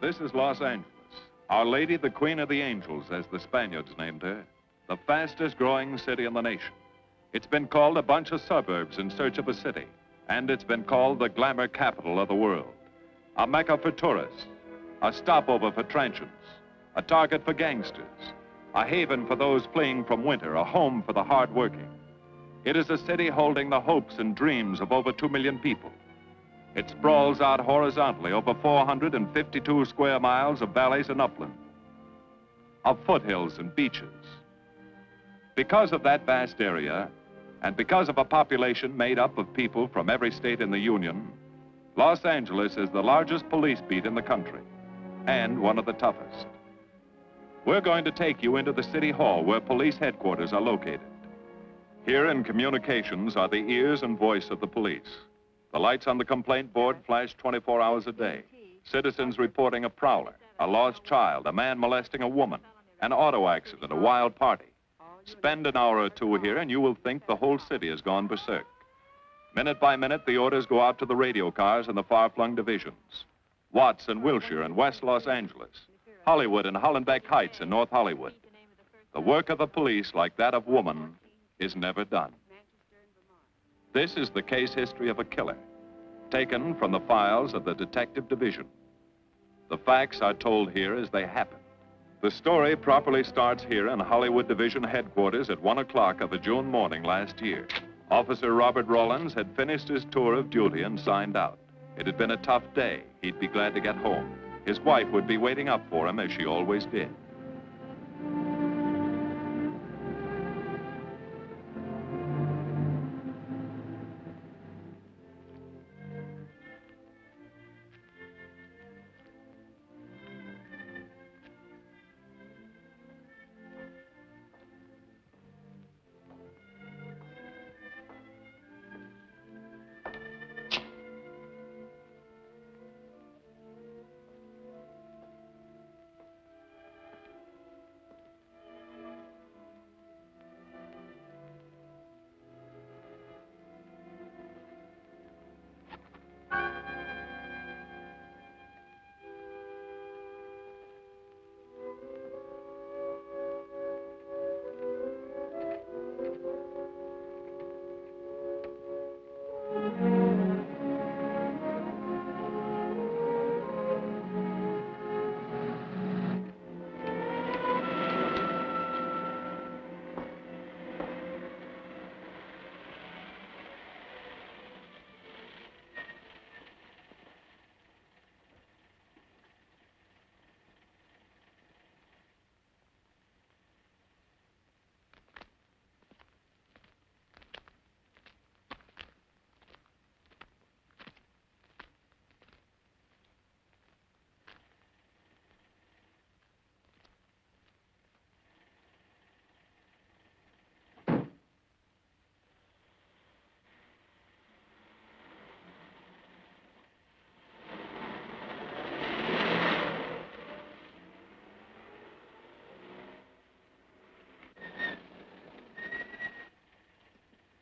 This is Los Angeles. Our Lady, the Queen of the Angels, as the Spaniards named her. The fastest growing city in the nation. It's been called a bunch of suburbs in search of a city. And it's been called the glamour capital of the world. A mecca for tourists. A stopover for transients. A target for gangsters. A haven for those fleeing from winter. A home for the hard-working. It is a city holding the hopes and dreams of over 2 million people. It sprawls out horizontally over 452 square miles of valleys and upland, of foothills and beaches. Because of that vast area, and because of a population made up of people from every state in the Union, Los Angeles is the largest police beat in the country, and one of the toughest. We're going to take you into the city hall where police headquarters are located. Here in communications are the ears and voice of the police. The lights on the complaint board flash 24 hours a day. Citizens reporting a prowler, a lost child, a man molesting a woman, an auto accident, a wild party. Spend an hour or two here and you will think the whole city has gone berserk. Minute by minute, the orders go out to the radio cars in the far-flung divisions. Watts and Wilshire and West Los Angeles. Hollywood and Hollenbeck Heights in North Hollywood. The work of the police, like that of woman, is never done. This is the case history of a killer, taken from the files of the Detective Division. The facts are told here as they happen. The story properly starts here in Hollywood Division headquarters at 1 o'clock of a June morning last year. Officer Robert Rollins had finished his tour of duty and signed out. It had been a tough day. He'd be glad to get home. His wife would be waiting up for him as she always did.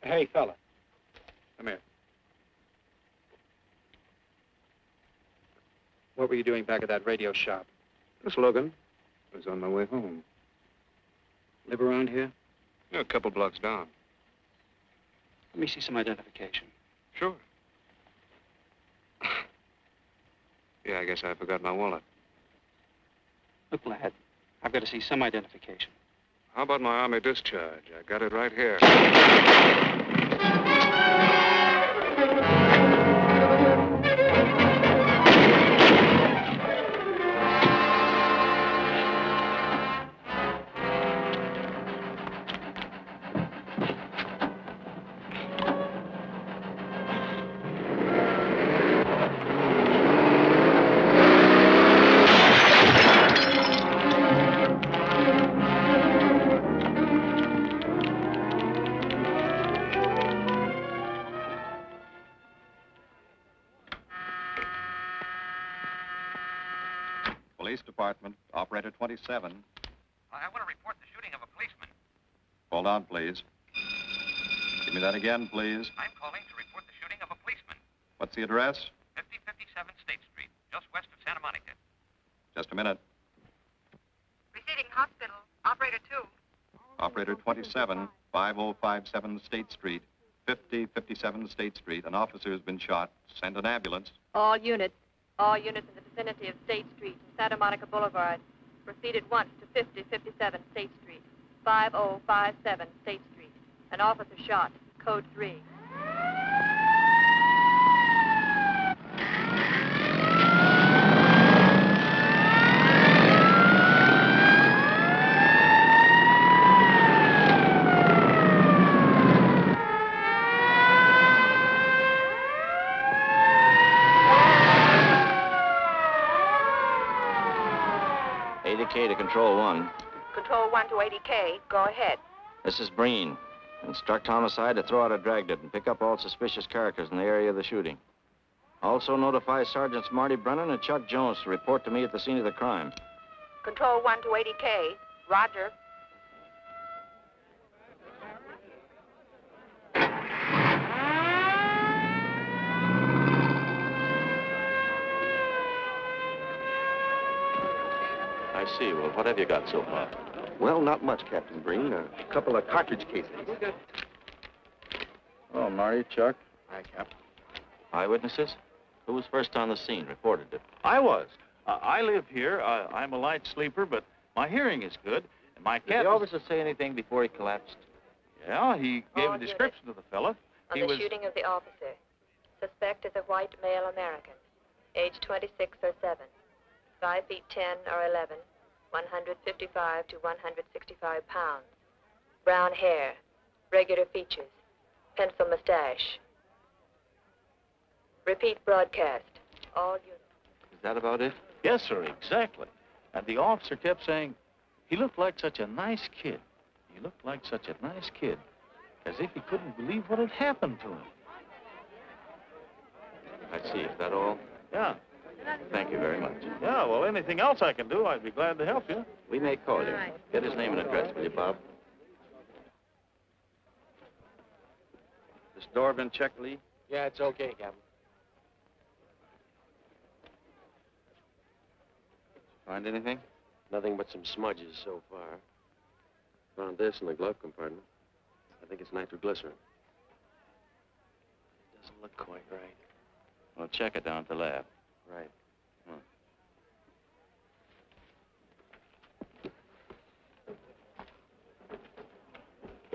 Hey, fella. Come here. What were you doing back at that radio shop? Just looking. I was on my way home. Live around here? Yeah, a couple blocks down. Let me see some identification. Sure. Yeah, I guess I forgot my wallet. Look, lad, I've got to see some identification. How about my Army discharge? I got it right here. Police Department, Operator 27. I want to report the shooting of a policeman. Hold on, please. Give me that again, please. I'm calling to report the shooting of a policeman. What's the address? 5057 State Street, just west of Santa Monica. Just a minute. Receiving hospital. Operator 2. Operator 27, 5057 State Street, 5057 State Street. An officer has been shot. Send an ambulance. All units in the vicinity of State Street and Santa Monica Boulevard. Proceed at once to 5057 State Street, 5057 State Street. An officer shot. Code 3. K to Control 1. Control 1 to 80K. Go ahead. This is Breen. Instruct homicide to throw out a dragnet and pick up all suspicious characters in the area of the shooting. Also notify Sergeants Marty Brennan and Chuck Jones to report to me at the scene of the crime. Control 1 to 80K. Roger. I see. Well, what have you got so far? Well, not much, Captain Breen. A couple of cartridge cases. Oh, Marty, Chuck. Hi, Cap. Eyewitnesses? Who was first on the scene, reported it? I was. I live here. I'm a light sleeper, but my hearing is good. And my cat... Did the officer say anything before he collapsed? Yeah, he gave All a description of the fella. On He the was... shooting of the officer. Suspect is a white male American, age 26 or 7, 5 feet 10 or 11, 155 to 165 pounds, brown hair, regular features, pencil mustache. Repeat broadcast. All units. Is that about it? Yes, sir, exactly. And the officer kept saying, he looked like such a nice kid. He looked like such a nice kid. As if he couldn't believe what had happened to him. I see. Is that all? Yeah. Thank you very much. Yeah, well, anything else I can do, I'd be glad to help you. We may call you. Get his name and address, will you, Bob? This door been checked, Lee? Yeah, it's okay, Captain. Find anything? Nothing but some smudges so far. Found this in the glove compartment. I think it's nitroglycerin. Doesn't look quite right. Well, check it down at the lab. Right.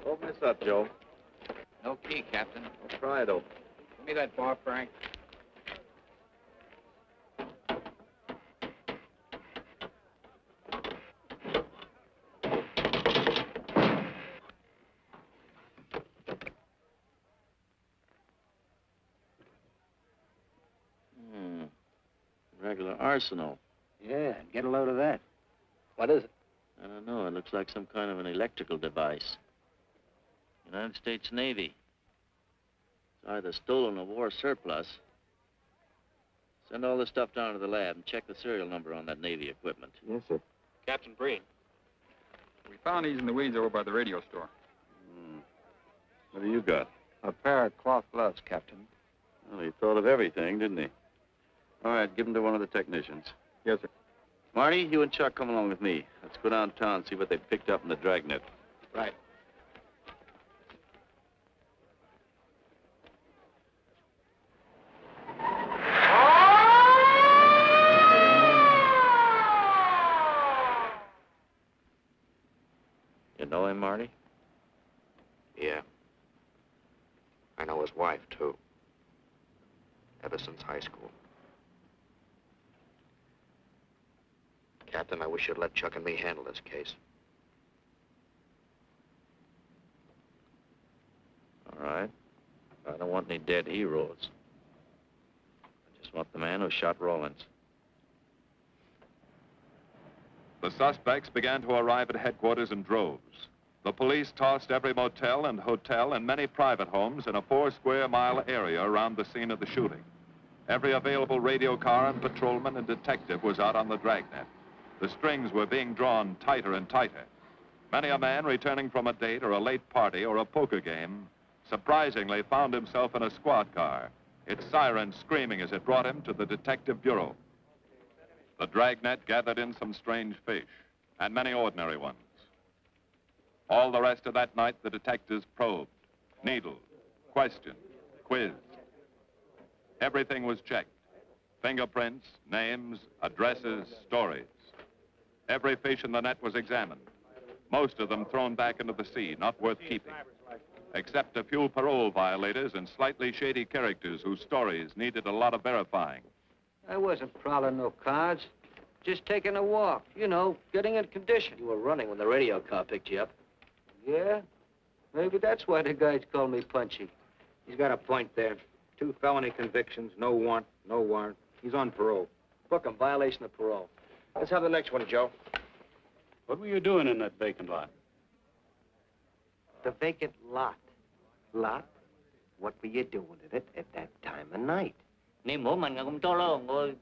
Open this up, Joe. No key, Captain. I'll try it open. Give me that bar, Frank. Regular arsenal. Yeah, get a load of that. What is it? I don't know. It looks like some kind of an electrical device. United States Navy. It's either stolen or war surplus. Send all this stuff down to the lab and check the serial number on that Navy equipment. Yes, sir. Captain Breen. We found these in the weeds over by the radio store. What do you got? A pair of cloth gloves, Captain. Well, he thought of everything, didn't he? All right, give him to one of the technicians. Yes, sir. Marty, you and Chuck come along with me. Let's go downtown and see what they picked up in the dragnet. Right. You know him, Marty? Yeah. I know his wife, too. Ever since high school. Captain, I wish you'd let Chuck and me handle this case. All right. I don't want any dead heroes. I just want the man who shot Rollins. The suspects began to arrive at headquarters in droves. The police tossed every motel and hotel and many private homes in a 4-square-mile area around the scene of the shooting. Every available radio car and patrolman and detective was out on the dragnet. The strings were being drawn tighter and tighter. Many a man returning from a date or a late party or a poker game surprisingly found himself in a squad car, its siren screaming as it brought him to the detective bureau. The dragnet gathered in some strange fish, and many ordinary ones. All the rest of that night, the detectives probed, needled, questioned, quizzed. Everything was checked. Fingerprints, names, addresses, stories. Every fish in the net was examined. Most of them thrown back into the sea, not worth keeping. Except a few parole violators and slightly shady characters whose stories needed a lot of verifying. I wasn't prowling no cards. Just taking a walk, you know, getting in condition. You were running when the radio car picked you up. Yeah? Maybe that's why the guys call me Punchy. He's got a point there. 2 felony convictions, no warrant, no warrant. He's on parole. Book him, violation of parole. Let's have the next one, Joe. What were you doing in that vacant lot? The vacant lot. Lot? What were you doing in it at that time of night? Niệm của mình cũng cho lo ngồi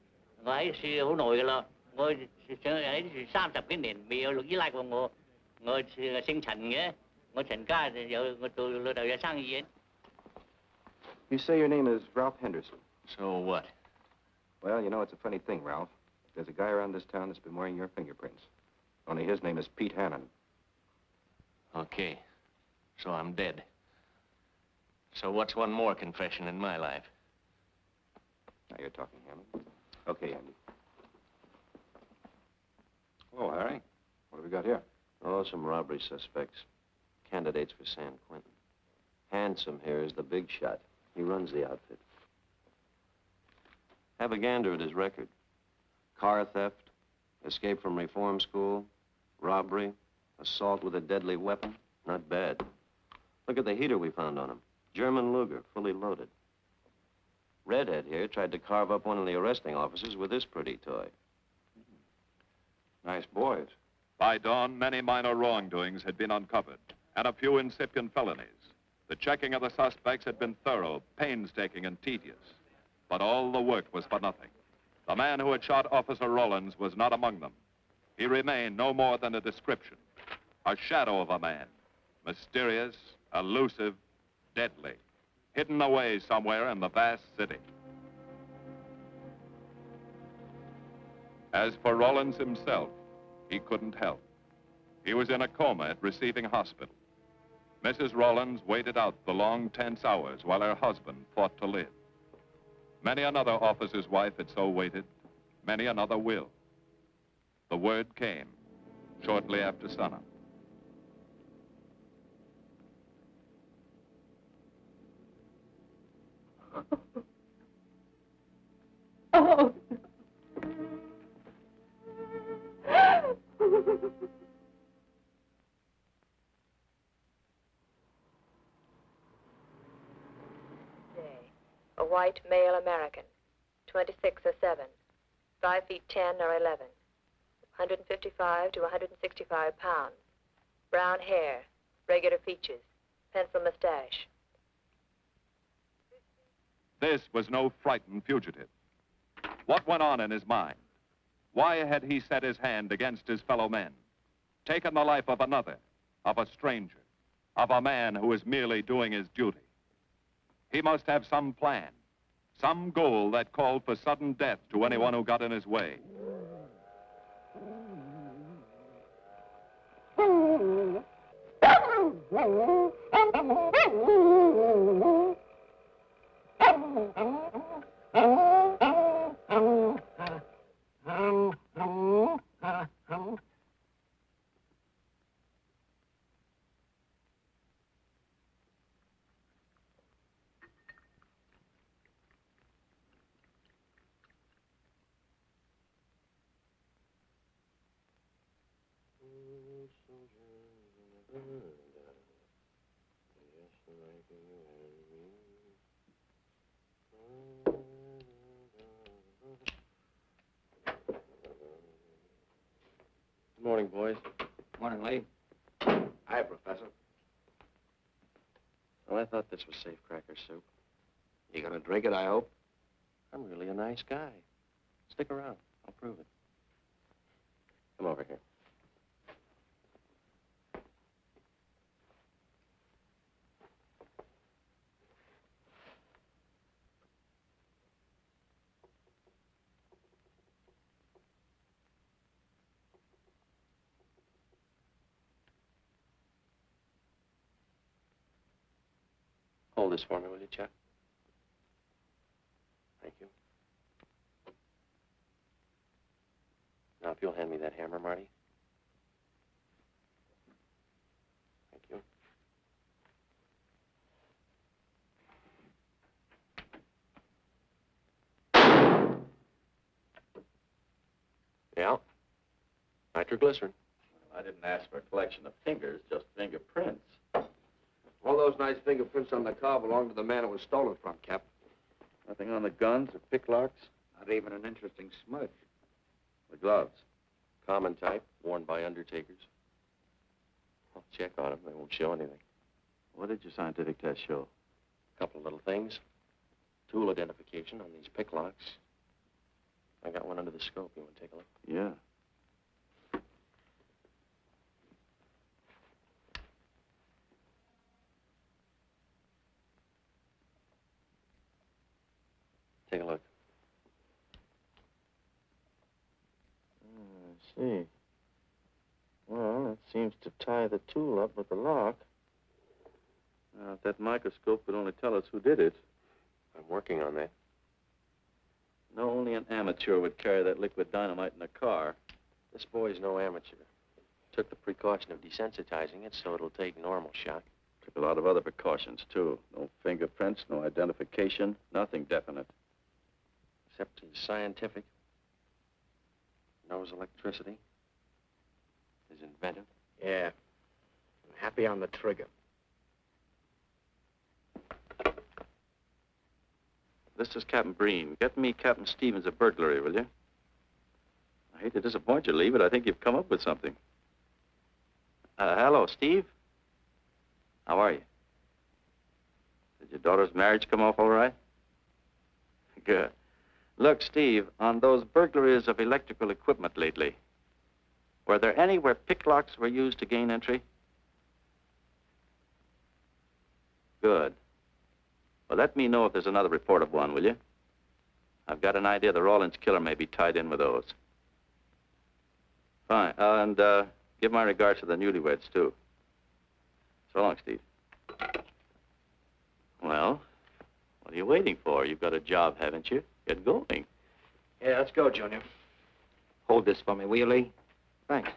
ấy si hữu nội lo ngồi ấy 30cái年 bị luật dưới lại của ngồi sinh thành nghĩa ngồi thành ca giờ ngồi tù lừa đảo sang gì. You say your name is Ralph Henderson. So what? Well, you know, it's a funny thing, Ralph. There's a guy around this town that's been wearing your fingerprints. Only his name is Pete Hannon. Okay. So I'm dead. So what's one more confession in my life? Now you're talking, Hammond. Okay, Andy. Hello, Harry. What have we got here? Oh, some robbery suspects. Candidates for San Quentin. Handsome here is the big shot. He runs the outfit. Have a gander at his record. Car theft, escape from reform school, robbery, assault with a deadly weapon. Not bad. Look at the heater we found on him. German Luger, fully loaded. Redhead here tried to carve up one of the arresting officers with this pretty toy. Nice boys. By dawn, many minor wrongdoings had been uncovered, and a few incipient felonies. The checking of the suspects had been thorough, painstaking, and tedious. But all the work was for nothing. The man who had shot Officer Rollins was not among them. He remained no more than a description, a shadow of a man, mysterious, elusive, deadly, hidden away somewhere in the vast city. As for Rollins himself, he couldn't help. He was in a coma at receiving hospital. Mrs. Rollins waited out the long, tense hours while her husband fought to live. Many another officer's wife had so waited. Many another will. The word came shortly after sunup. Oh. A white male American, 26 or 7, 5 feet 10 or 11, 155 to 165 pounds, brown hair, regular features, pencil mustache. This was no frightened fugitive. What went on in his mind? Why had he set his hand against his fellow men, taken the life of another, of a stranger, of a man who was merely doing his duty? He must have some plan, some goal that called for sudden death to anyone who got in his way. Good morning, boys. Morning, Lee. Hi, Professor. Well, I thought this was safecracker soup. You gonna drink it, I hope? I'm really a nice guy. Stick around. I'll prove it. Come over here. Hold this for me, will you, Chuck? Thank you. Now, if you'll hand me that hammer, Marty. Thank you. Yeah. Nitroglycerin. I didn't ask for a collection of fingers, just fingerprints. All those nice fingerprints on the car belong to the man it was stolen from, Cap. Nothing on the guns or picklocks? Not even an interesting smudge. The gloves? Common type, worn by undertakers. I'll check on them. They won't show anything. What did your scientific test show? A couple of little things. Tool identification on these picklocks. I got one under the scope. You want to take a look? Yeah. Take a look. I see. Well, it seems to tie the tool up with the lock. Now, if that microscope would only tell us who did it. I'm working on that. No, only an amateur would carry that liquid dynamite in a car. This boy's no amateur. Took the precaution of desensitizing it so it'll take normal shock. Took a lot of other precautions, too. No fingerprints, no identification, nothing definite. Except he's scientific. Knows electricity. Is inventive. Yeah. I'm happy on the trigger. This is Captain Breen. Get me Captain Stevens a burglary, will you? I hate to disappoint you, Lee, but I think you've come up with something. Hello, Steve. How are you? Did your daughter's marriage come off all right? Good. Look, Steve, on those burglaries of electrical equipment lately, were there any where picklocks were used to gain entry? Good. Well, let me know if there's another report of one, will you? I've got an idea the Rawlins killer may be tied in with those. Fine. And give my regards to the newlyweds, too. So long, Steve. Well, what are you waiting for? You've got a job, haven't you? Get going. Yeah, let's go, Junior. Hold this for me, will you, Lee? Thanks.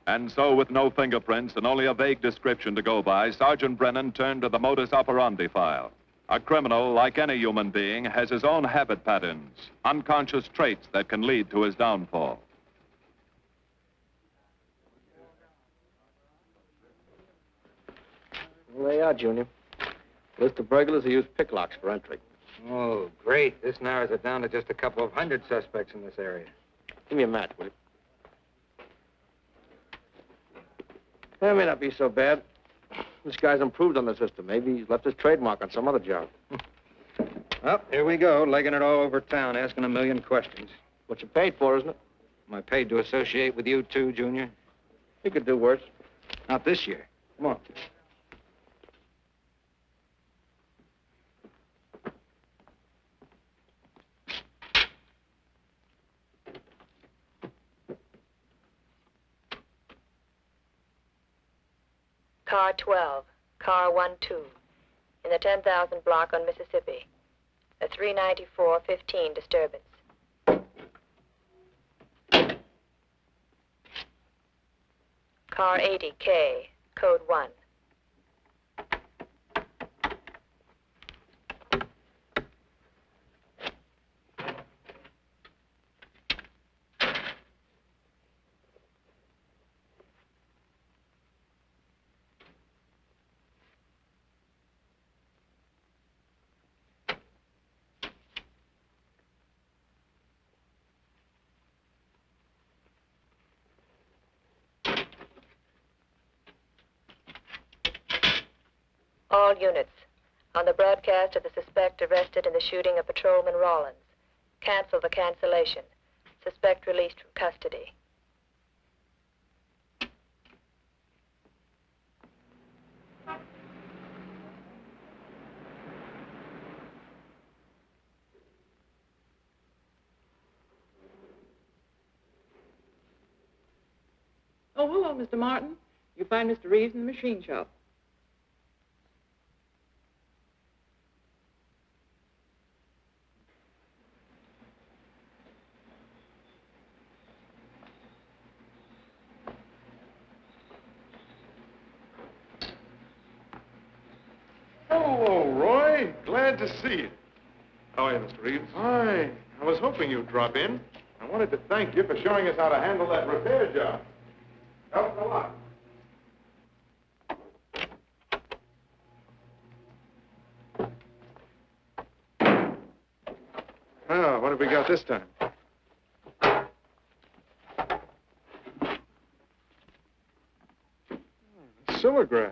And so, with no fingerprints and only a vague description to go by, Sergeant Brennan turned to the modus operandi file. A criminal, like any human being, has his own habit patterns, unconscious traits that can lead to his downfall. Well, there you are, Junior. List of burglars who use picklocks for entry. Oh, great. This narrows it down to just a couple of hundred suspects in this area. Give me a match, will you? That may not be so bad. This guy's improved on the system. Maybe he's left his trademark on some other job. Well, here we go, legging it all over town, asking a million questions. What you paid for, isn't it? Am I paid to associate with you, too, Junior? You could do worse. Not this year. Come on. Car 12, car 12, in the 10,000 block on Mississippi. A 394-15 disturbance. Car 80K, code 1. All units, on the broadcast of the suspect arrested in the shooting of Patrolman Rawlins. Cancel the cancellation. Suspect released from custody. Oh, hello, Mr. Martin. You find Mr. Reeves in the machine shop. Hello, Roy. Glad to see you. How are you, Mr. Reeves? Hi. I was hoping you'd drop in. I wanted to thank you for showing us how to handle that repair job. Helped a lot. Oh, what have we got this time? Silograph.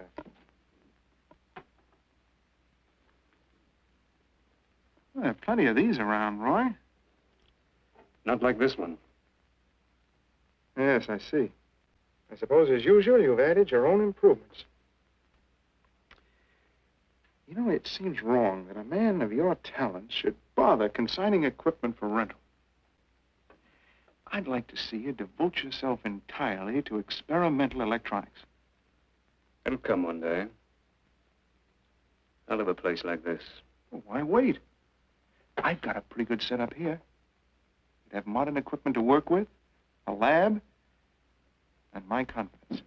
Well, there are plenty of these around, Roy. Not like this one. Yes, I see. I suppose, as usual, you've added your own improvements. You know, it seems wrong that a man of your talents should bother consigning equipment for rental. I'd like to see you devote yourself entirely to experimental electronics. It'll come one day. I'll have a place like this. Well, why wait? I've got a pretty good setup here. You'd have modern equipment to work with, a lab, and my confidence.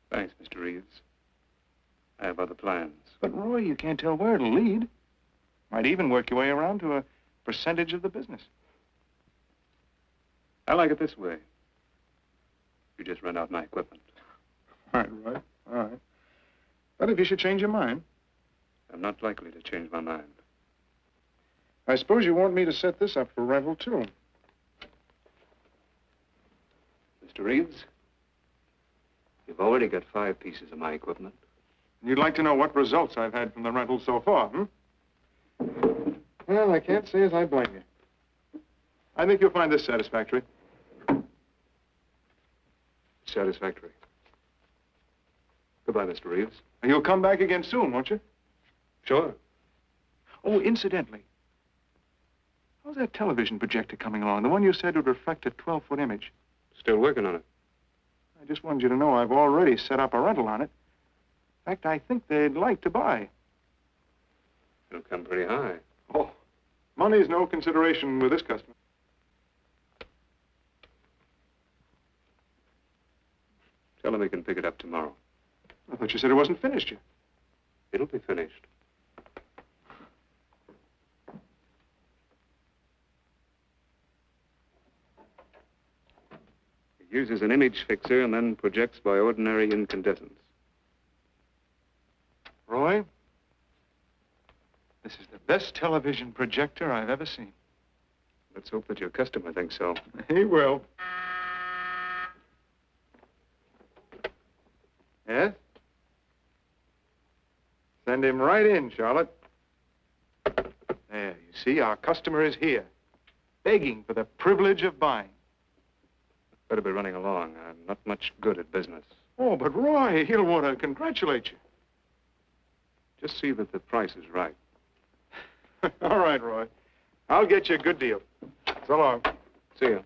Thanks, Mr. Reeves. I have other plans. But, Roy, you can't tell where it'll lead. Might even work your way around to a percentage of the business. I like it this way. You just rent out my equipment. All right. All right. But if you should change your mind... I'm not likely to change my mind. I suppose you want me to set this up for rental, too. Mr. Reeves, you've already got 5 pieces of my equipment. You'd like to know what results I've had from the rental so far, Well, I can't say as I blame you. I think you'll find this satisfactory. Satisfactory. Goodbye, Mr. Reeves. And you'll come back again soon, won't you? Sure. Oh, incidentally, how's that television projector coming along? The one you said would reflect a 12-foot image. Still working on it. I just wanted you to know I've already set up a rental on it. In fact, I think they'd like to buy. It'll come pretty high. Oh, money's no consideration with this customer. Tell him he can pick it up tomorrow. I thought you said it wasn't finished yet. It'll be finished. It uses an image fixer and then projects by ordinary incandescence. Roy, this is the best television projector I've ever seen. Let's hope that your customer thinks so. He will. Yes? Send him right in, Charlotte. There, you see, our customer is here, begging for the privilege of buying. Better be running along. I'm not much good at business. Oh, but Roy, he'll want to congratulate you. Just see that the price is right. All right, Roy. I'll get you a good deal. So long. See you.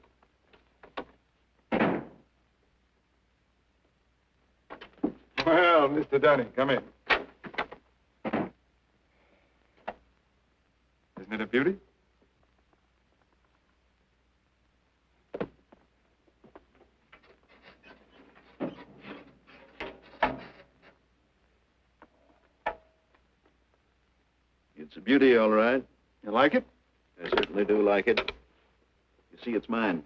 Well, Mr. Dunning, come in. Isn't it a beauty? It's a beauty, all right. You like it? I certainly do like it. You see, it's mine.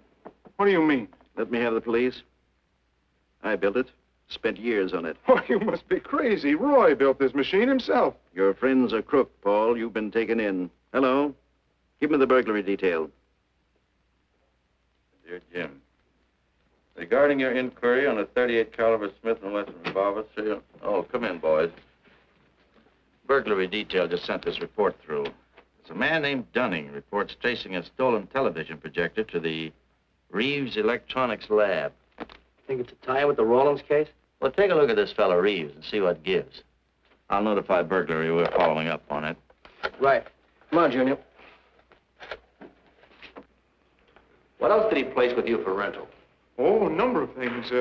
What do you mean? Let me have the police. I built it. Spent years on it. Oh, you must be crazy. Roy built this machine himself. Your friend's a crook, Paul. You've been taken in. Hello? Give me the burglary detail. Dear Jim, regarding your inquiry on a .38 caliber Smith & Wesson revolver, sale... Oh, come in, boys. Burglary detail just sent this report through. It's a man named Dunning reports tracing a stolen television projector to the Reeves Electronics Lab. Think it's a tie with the Rawlins case? Well, take a look at this fellow Reeves and see what gives. I'll notify burglary we're following up on it. Right. Come on, Junior. What else did he place with you for rental? Oh, a number of things.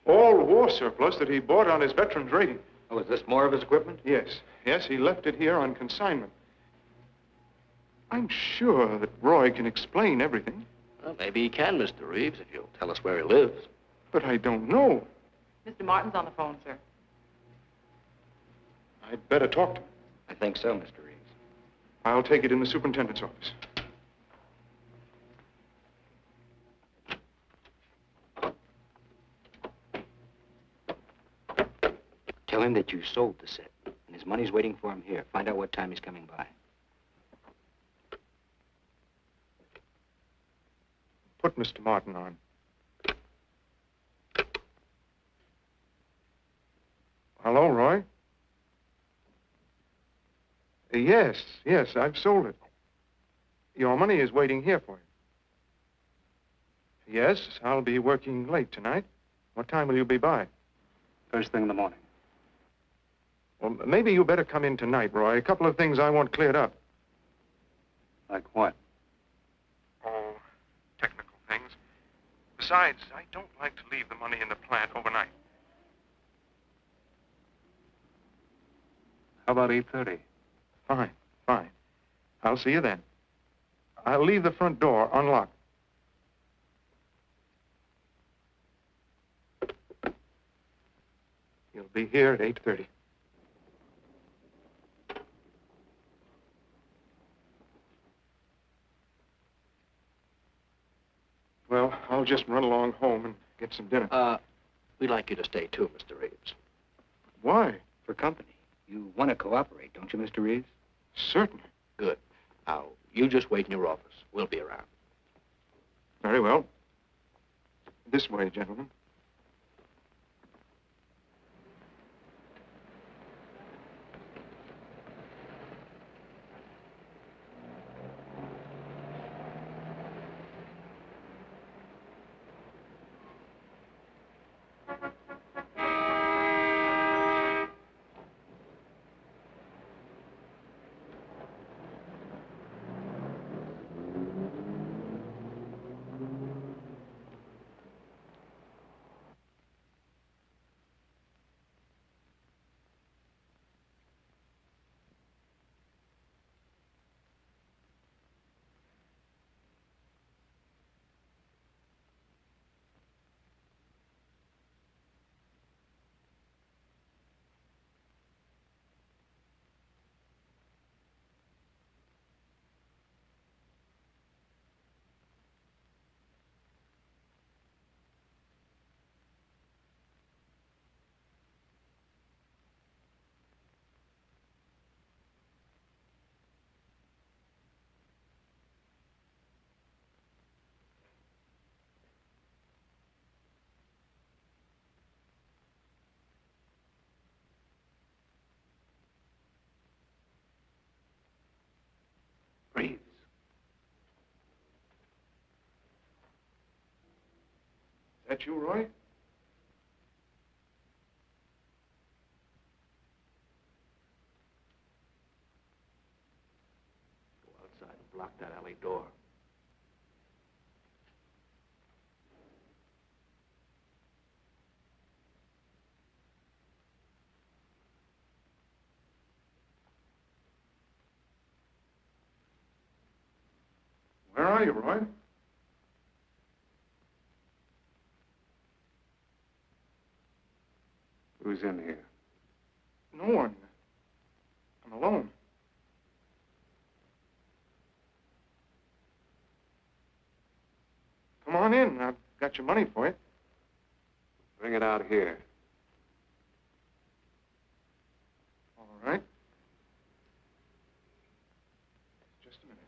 All war surplus that he bought on his veterans rating. Oh, is this more of his equipment? Yes. Yes, he left it here on consignment. I'm sure that Roy can explain everything. Well, maybe he can, Mr. Reeves, if you'll tell us where he lives. But I don't know. Mr. Martin's on the phone, sir. I'd better talk to him. I think so, Mr. Reeves. I'll take it in the superintendent's office. Tell him that you sold the set, and his money's waiting for him here. Find out what time he's coming by. Put Mr. Martin on. Hello, Roy? Yes, I've sold it. Your money is waiting here for you. Yes, I'll be working late tonight. What time will you be by? First thing in the morning. Well, maybe you better come in tonight, Roy. A couple of things I want cleared up. Like what? Oh, technical things. Besides, I don't like to leave the money in the plant overnight. How about 8:30? Fine. I'll see you then. I'll leave the front door unlocked. You'll be here at 8:30. Well, I'll just run along home and get some dinner. We'd like you to stay too, Mr. Reeves. Why? For company. You want to cooperate, don't you, Mr. Reeves? Certainly. Good. Now, you just wait in your office. We'll be around. Very well. This way, gentlemen. Reeves. Is that you, Roy? Go outside and block that alley door. Where are you, Roy? Who's in here? No one. I'm alone. Come on in. I've got your money for you. Bring it out here. All right. Just a minute.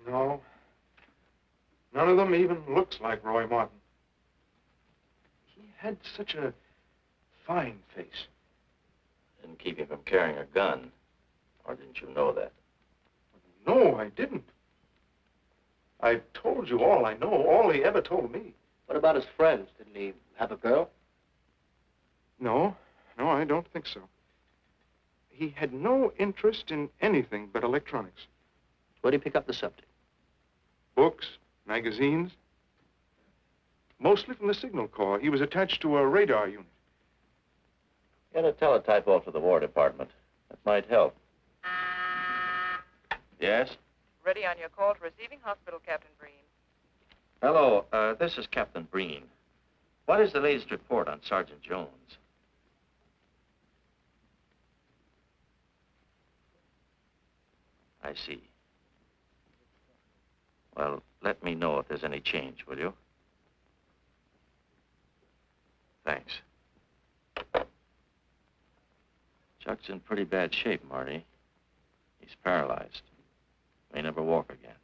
No. None of them even looks like Roy Martin. He had such a fine face. Didn't keep him from carrying a gun. Or didn't you know that? No, I didn't. I told you all I know, all he ever told me. What about his friends? Didn't he have a girl? No, I don't think so. He had no interest in anything but electronics. Where'd he pick up the subject? Books, magazines. Mostly from the Signal Corps. He was attached to a radar unit. Get a teletype off to the War Department. That might help. Yes? Ready on your call to receiving hospital, Captain Breen. Hello, this is Captain Breen. What is the latest report on Sergeant Jones? I see. Well, let me know if there's any change, will you? Thanks. Chuck's in pretty bad shape, Marty. He's paralyzed. May never walk again.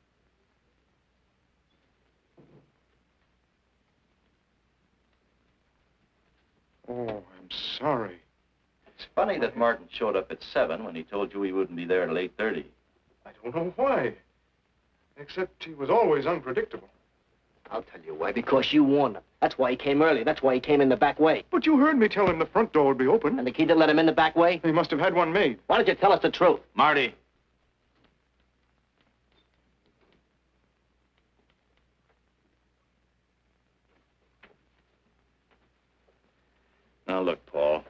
Oh, I'm sorry. It's funny that Martin showed up at 7 when he told you he wouldn't be there till 8:30. I don't know why. Except he was always unpredictable. I'll tell you why. Because you warned him. That's why he came early. That's why he came in the back way. But you heard me tell him the front door would be open. And the key didn't let him in the back way? He must have had one made. Why don't you tell us the truth? Marty. Now, look, Paul.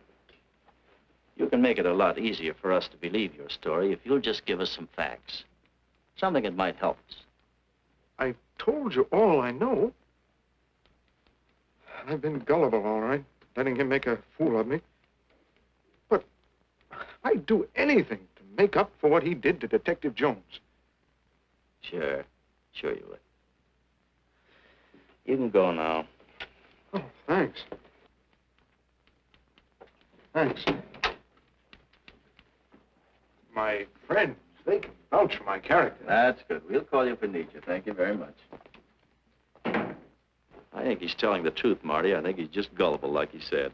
You can make it a lot easier for us to believe your story if you'll just give us some facts. Something that might help us. I told you all I know. I've been gullible, all right, letting him make a fool of me. But I'd do anything to make up for what he did to Detective Jones. Sure you would. You can go now. Oh, thanks. Thanks. My friends, they can vouch for my character. That's good. We'll call you if we need you. Thank you very much. I think he's telling the truth, Marty. I think he's just gullible, like he said.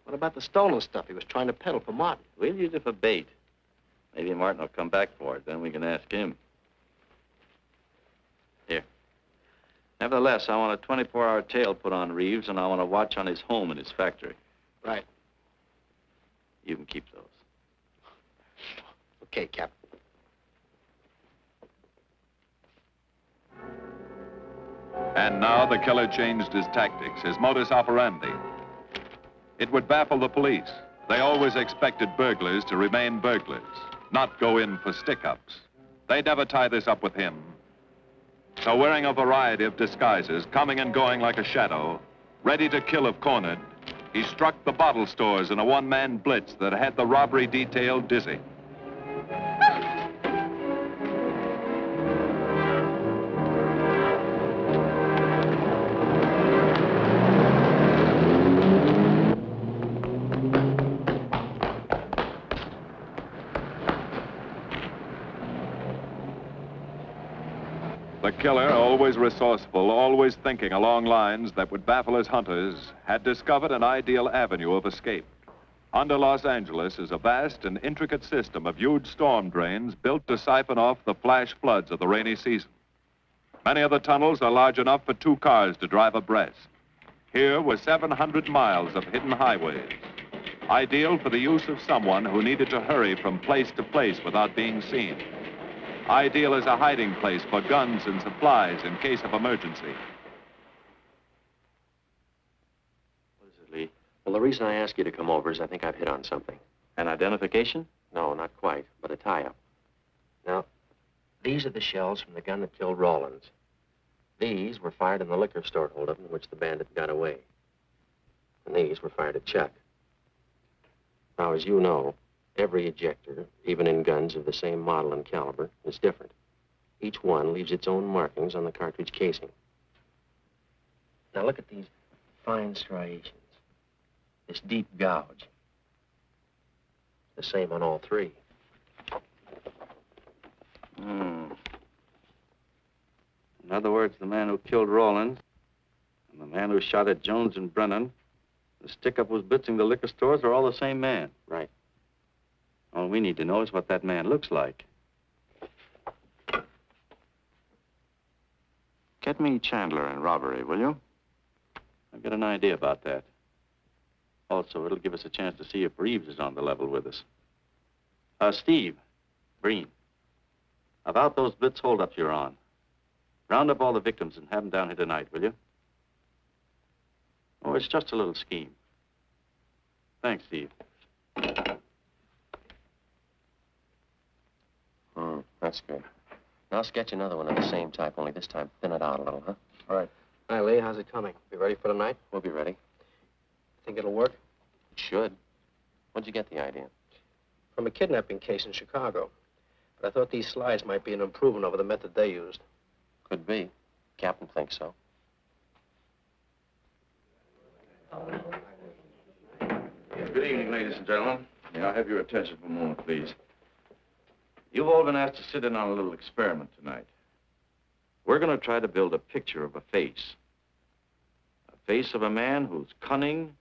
What about the stolen stuff he was trying to peddle for Martin? We'll use it for bait. Maybe Martin will come back for it. Then we can ask him. Here. Nevertheless, I want a 24-hour tail put on Reeves, and I want a watch on his home and his factory. Right. You can keep those. Okay, Captain. And now the killer changed his tactics, his modus operandi. It would baffle the police. They always expected burglars to remain burglars, not go in for stick-ups. They'd never tie this up with him. So wearing a variety of disguises, coming and going like a shadow, ready to kill if cornered, he struck the bottle stores in a one-man blitz that had the robbery detail dizzy. The killer, always resourceful, always thinking along lines that would baffle his hunters, had discovered an ideal avenue of escape. Under Los Angeles is a vast and intricate system of huge storm drains built to siphon off the flash floods of the rainy season. Many of the tunnels are large enough for 2 cars to drive abreast. Here were 700 miles of hidden highways, ideal for the use of someone who needed to hurry from place to place without being seen. Ideal as a hiding place for guns and supplies in case of emergency. What is it, Lee? Well, the reason I ask you to come over is I think I've hit on something. An identification? No, not quite, but a tie-up. Now, These are the shells from the gun that killed Rawlins. These were fired in the liquor store holdup in which the bandit got away. And these were fired at Chuck. Now, as you know, every ejector, even in guns of the same model and caliber, is different. Each one leaves its own markings on the cartridge casing. Now, look at these fine striations. This deep gouge. The same on all three. In other words, the man who killed Rawlins and the man who shot at Jones and Brennan, the stick-up who's blitzing the liquor stores are all the same man. Right. All we need to know is what that man looks like. Get me Chandler in robbery, will you? I've got an idea about that. Also, it'll give us a chance to see if Reeves is on the level with us. Steve, Breen, about those blitz holdups you're on. Round up all the victims and have them down here tonight, will you? Oh, it's just a little scheme. Thanks, Steve. That's good. Now sketch another one of the same type, only this time thin it out a little, huh? All right. Hi, Lee. How's it coming? Be ready for tonight? We'll be ready. Think it'll work? It should. Where'd you get the idea? From a kidnapping case in Chicago. But I thought these slides might be an improvement over the method they used. Could be. Captain thinks so. Good evening, ladies and gentlemen. May I have your attention for a moment, please? You've all been asked to sit in on a little experiment tonight. We're going to try to build a picture of a face. A face of a man who's cunning,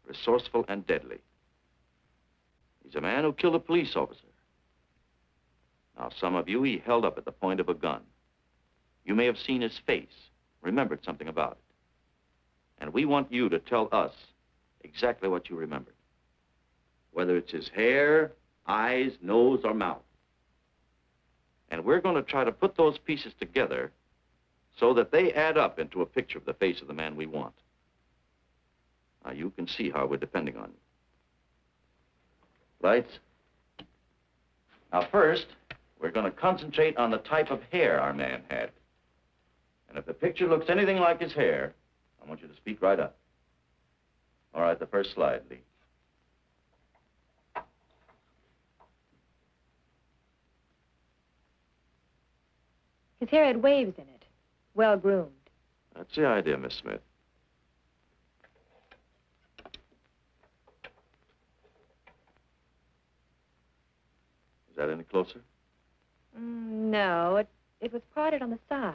resourceful, and deadly. He's a man who killed a police officer. Now, some of you he held up at the point of a gun. You may have seen his face, remembered something about it. And we want you to tell us exactly what you remembered. Whether it's his hair, eyes, nose, or mouth. And we're going to try to put those pieces together so that they add up into a picture of the face of the man we want. Now, you can see how we're depending on you. Lights? Now, first, we're going to concentrate on the type of hair our man had. And if the picture looks anything like his hair, I want you to speak right up. All right, the first slide, Lee. His hair had waves in it, well-groomed. That's the idea, Miss Smith. Is that any closer? No, it was parted on the side.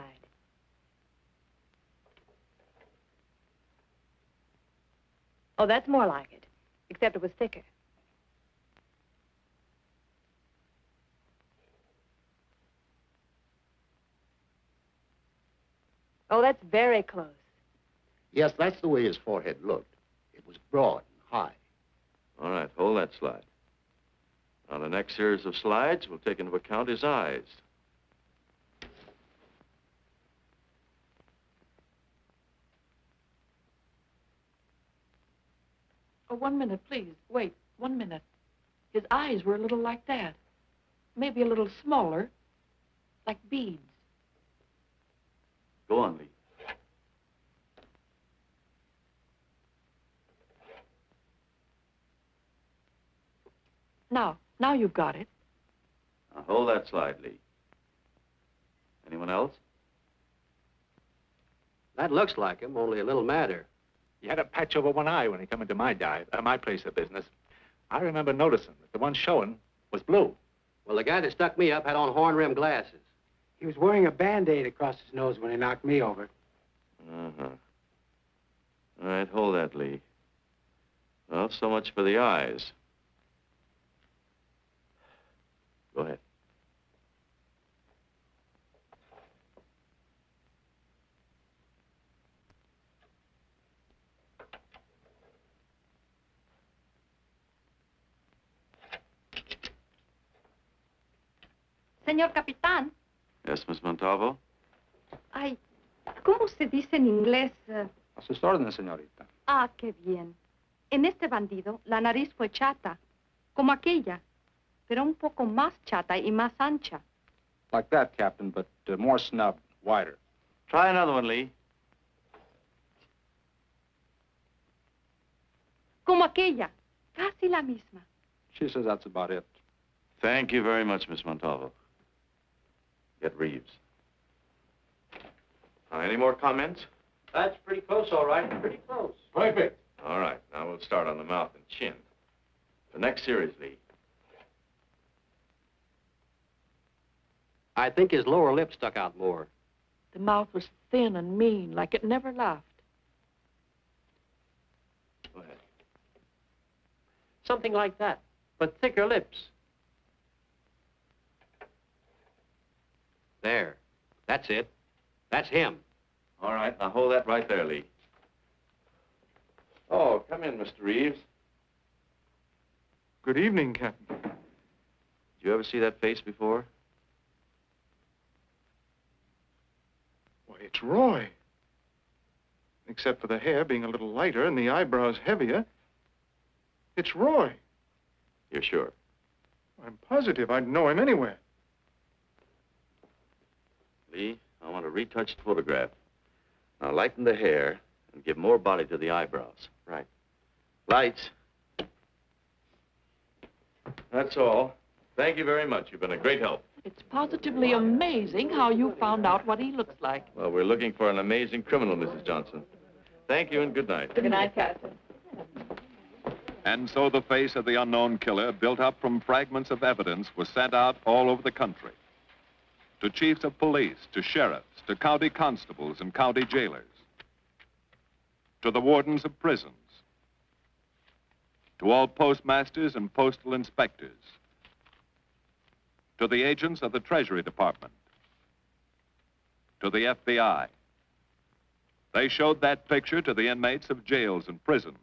Oh, that's more like it, except it was thicker. Oh, that's very close. Yes, that's the way his forehead looked. It was broad and high. All right, hold that slide. On the next series of slides, we'll take into account his eyes. Oh, 1 minute, please. Wait, 1 minute. His eyes were a little like that. Maybe a little smaller, like beads. Go on, Lee. Now you've got it. Now, hold that slide, Lee. Anyone else? That looks like him, only a little madder. He had a patch over one eye when he come into my my place of business. I remember noticing that the one showing was blue. Well, the guy that stuck me up had on horn-rimmed glasses. He was wearing a Band-Aid across his nose when he knocked me over. Uh-huh. All right, hold that, Lee. Well, so much for the eyes. Go ahead. Señor Capitán. Yes, Miss Montalvo? Ay, ¿cómo se dice en inglés? A sus órdenes, señorita. Ah, qué bien. En este bandido, la nariz fue chata, como aquella, pero un poco más chata y más ancha. Like that, Captain, but more snubbed, wider. Try another one, Lee. Como aquella. Casi la misma. She says that's about it. Thank you very much, Miss Montalvo. Get Reeves. Any more comments? That's pretty close, all right. Pretty close. Perfect. All right, now we'll start on the mouth and chin. The next series, Lee. I think his lower lip stuck out more. The mouth was thin and mean, like it never laughed. Go ahead. Something like that, but thicker lips. There. That's it. That's him. All right, now hold that right there, Lee. Oh, come in, Mr. Reeves. Good evening, Captain. Did you ever see that face before? Why, it's Roy. Except for the hair being a little lighter and the eyebrows heavier. It's Roy. You're sure? I'm positive I'd know him anywhere. Lee, I want a retouched photograph. Now lighten the hair and give more body to the eyebrows. Right. Lights. That's all. Thank you very much. You've been a great help. It's positively amazing how you found out what he looks like. Well, we're looking for an amazing criminal, Mrs. Johnson. Thank you and good night. Good night, Captain. And so the face of the unknown killer, built up from fragments of evidence, was sent out all over the country. To chiefs of police, to sheriffs, to county constables and county jailers, to the wardens of prisons, to all postmasters and postal inspectors, to the agents of the Treasury Department, to the FBI. They showed that picture to the inmates of jails and prisons,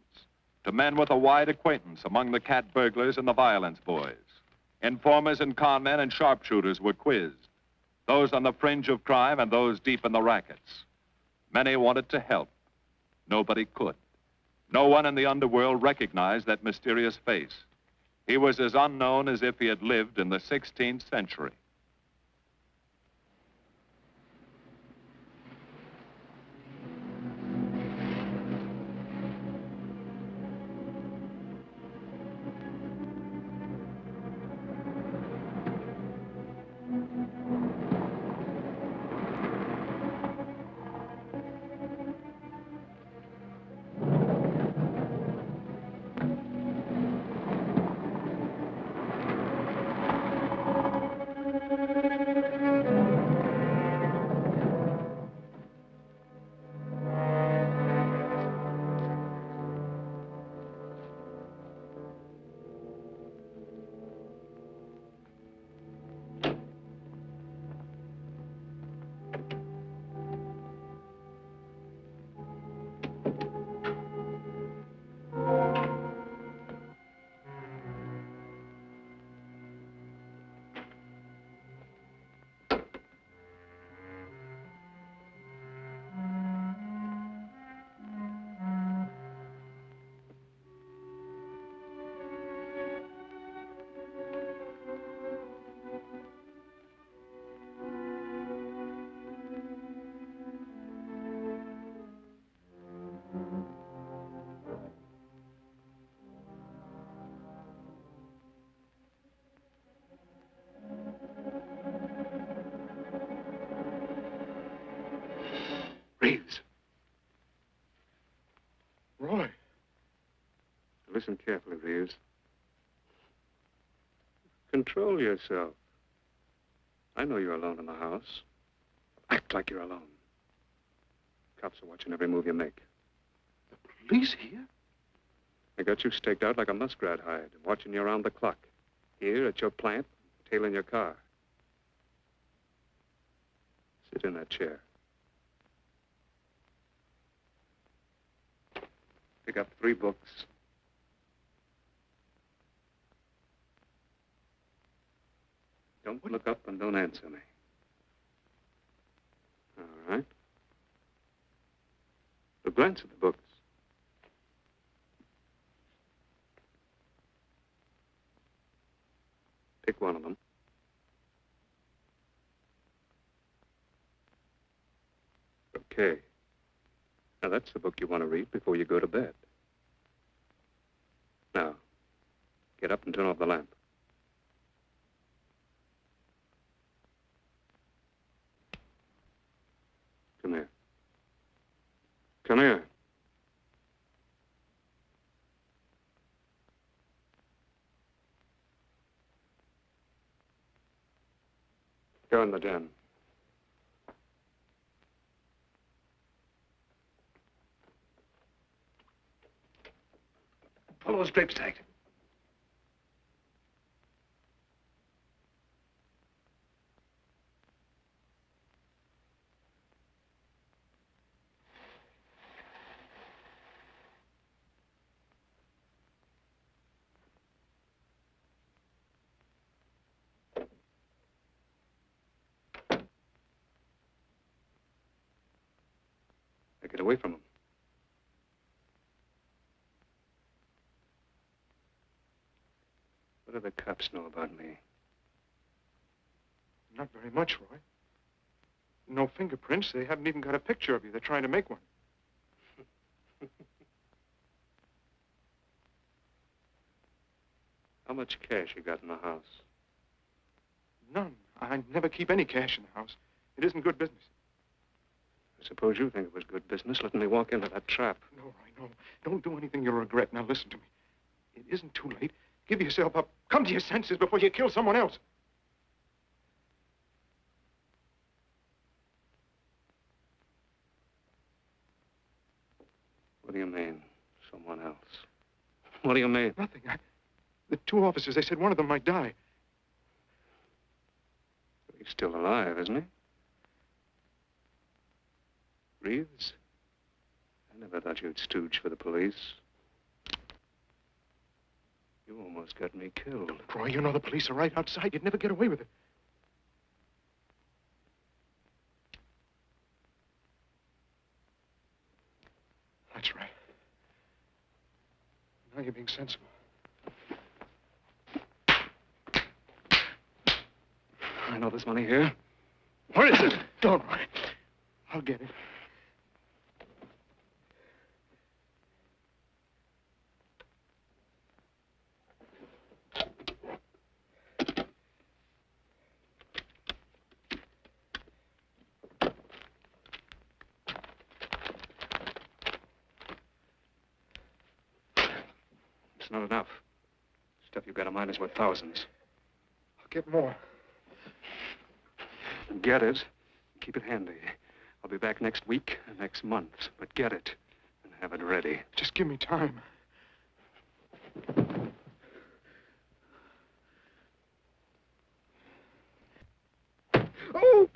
to men with a wide acquaintance among the cat burglars and the violence boys. Informers and conmen and sharpshooters were quizzed, those on the fringe of crime and those deep in the rackets. Many wanted to help. Nobody could. No one in the underworld recognized that mysterious face. He was as unknown as if he had lived in the 16th century. Reeves. Roy. Listen carefully, Reeves. Control yourself. I know you're alone in the house. Act like you're alone. Cops are watching every move you make. The police here? They got you staked out like a muskrat hide, watching you around the clock. Here at your plant, tailing your car. Sit in that chair. Pick up 3 books. Don't look up and don't answer me. All right. But glance at the books. Pick one of them. Okay. Now, that's the book you want to read before you go to bed. Now, get up and turn off the lamp. Come here. Come here. Go in the den. Pull those drapes tight. Now get away from him. What do the cops know about me? Not very much, Roy. No fingerprints. They haven't even got a picture of you. They're trying to make one. How much cash you got in the house? None. I never keep any cash in the house. It isn't good business. I suppose you think it was good business letting me walk into that trap. No, Roy, no. Don't do anything you'll regret. Now listen to me. It isn't too late. Give yourself up. Come to your senses before you kill someone else. What do you mean, someone else? What do you mean? Nothing. The two officers, they said one of them might die. He's still alive, isn't he? Reeves? I never thought you'd stooge for the police. You almost got me killed. Roy, you know the police are right outside. You'd never get away with it. That's right. Now you're being sensible. I know there's money here. Where is it? Don't worry. I'll get it. It's not enough. Stuff you've got in mind is worth thousands. I'll get more. Get it. Keep it handy. I'll be back next week, next month. But get it and have it ready. Just give me time. Oh!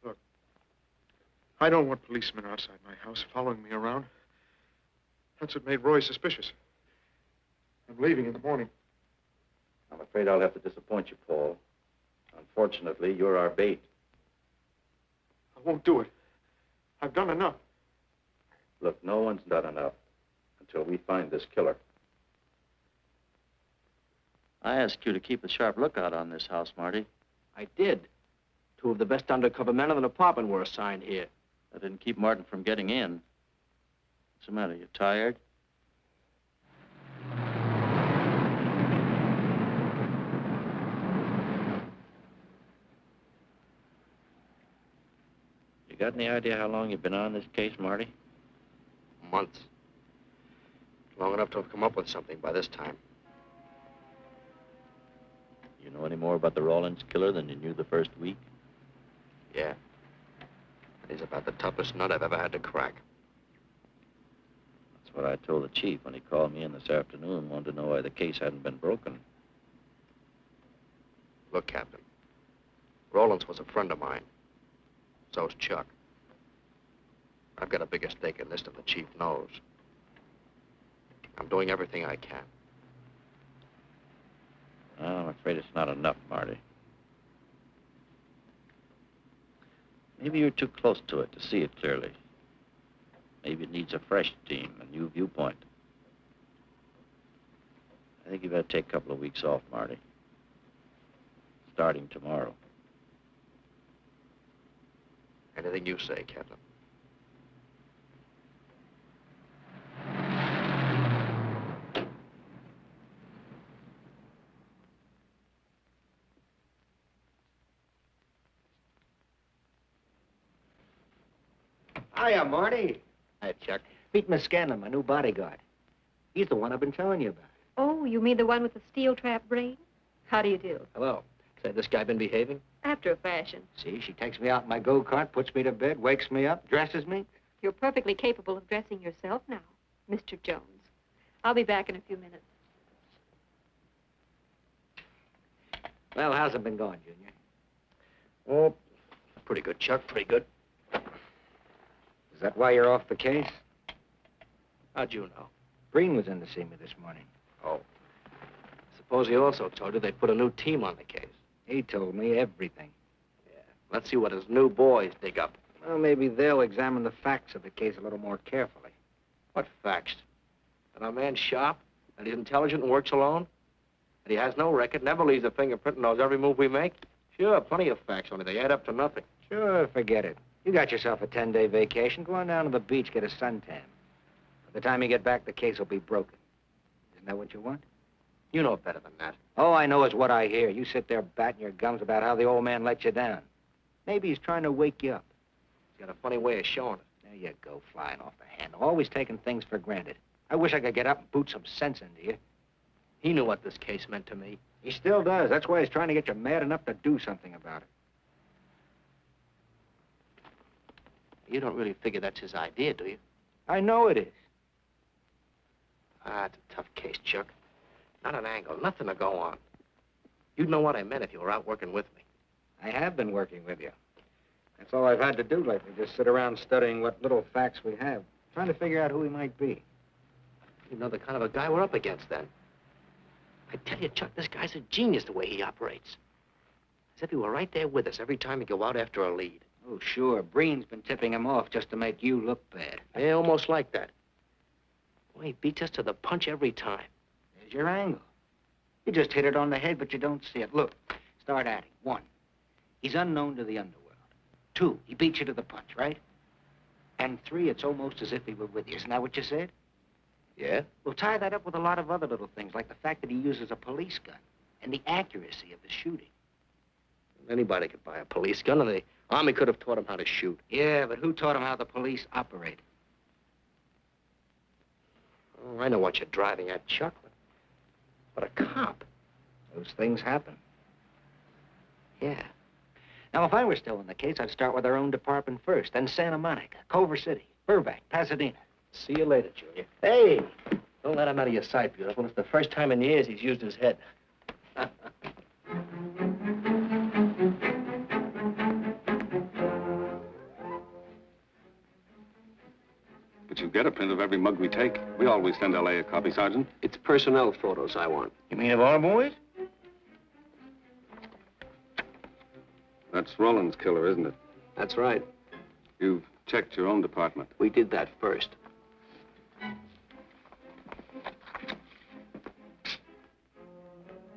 Look, I don't want policemen outside my house following me around. That's what made Roy suspicious. I'm leaving in the morning. I'm afraid I'll have to disappoint you, Paul. Unfortunately, you're our bait. I won't do it. I've done enough. Look, no one's done enough until we find this killer. I asked you to keep a sharp lookout on this house, Marty. I did. Two of the best undercover men in the department were assigned here. That didn't keep Martin from getting in. What's the matter? You tired? You got any idea how long you've been on this case, Marty? Months. Long enough to have come up with something by this time. You know any more about the Rawlins killer than you knew the first week? Yeah. And he's about the toughest nut I've ever had to crack. That's what I told the chief when he called me in this afternoon and wanted to know why the case hadn't been broken. Look, Captain. Rollins was a friend of mine. So's Chuck. I've got a bigger stake in this than the chief knows. I'm doing everything I can. Well, I'm afraid it's not enough, Marty. Maybe you're too close to it to see it clearly. Maybe it needs a fresh team, a new viewpoint. I think you better take a couple of weeks off, Marty. Starting tomorrow. Anything you say, Captain. Hiya, Marty. Hi, Chuck. Meet Miss Scanlon, my new bodyguard. He's the one I've been telling you about. Oh, you mean the one with the steel trap brain? How do you do? Hello. Say, this guy been behaving? After a fashion. See, she takes me out in my go-kart, puts me to bed, wakes me up, dresses me. You're perfectly capable of dressing yourself now, Mr. Jones. I'll be back in a few minutes. Well, how's it been going, Junior? Oh, pretty good, Chuck, pretty good. Is that why you're off the case? How'd you know? Breen was in to see me this morning. Oh. Suppose he also told you they put a new team on the case. He told me everything. Yeah. Let's see what his new boys dig up. Well, maybe they'll examine the facts of the case a little more carefully. What facts? That our man's sharp, that he's intelligent and works alone, that he has no record, never leaves a fingerprint and knows every move we make? Sure, plenty of facts, only they add up to nothing. Sure, forget it. You got yourself a 10-day vacation. Go on down to the beach, get a suntan. By the time you get back, the case will be broken. Isn't that what you want? You know better than that. All I know is what I hear. You sit there batting your gums about how the old man let you down. Maybe he's trying to wake you up. He's got a funny way of showing it. There you go, flying off the handle. Always taking things for granted. I wish I could get up and boot some sense into you. He knew what this case meant to me. He still does. That's why he's trying to get you mad enough to do something about it. You don't really figure that's his idea, do you? I know it is. Ah, it's a tough case, Chuck. Not an angle, nothing to go on. You'd know what I meant if you were out working with me. I have been working with you. That's all I've had to do lately, just sit around studying what little facts we have, trying to figure out who he might be. You know the kind of a guy we're up against, then. I tell you, Chuck, this guy's a genius the way he operates. As if he were right there with us every time we go out after a lead. Oh, sure. Breen's been tipping him off just to make you look bad. Yeah, almost like that. Well, he beats us to the punch every time. There's your angle. You just hit it on the head, but you don't see it. Look, start adding. 1, he's unknown to the underworld. 2, he beats you to the punch, right? And 3, it's almost as if he were with you. Isn't that what you said? Yeah? Well, tie that up with a lot of other little things, like the fact that he uses a police gun and the accuracy of his shooting. Anybody could buy a police gun, and the Army could have taught him how to shoot. Yeah, but who taught him how the police operate? Oh, I know what you're driving at, Chuck. But a cop. Those things happen. Yeah. Now, if I were still in the case, I'd start with our own department first, then Santa Monica, Culver City, Burbank, Pasadena. See you later, Junior. Hey! Don't let him out of your sight, beautiful. It's the first time in years he's used his head. But you get a print of every mug we take. We always send L.A. a copy, Sergeant. It's personnel photos I want. You mean of our boys? That's Roland's killer, isn't it? That's right. You've checked your own department. We did that first.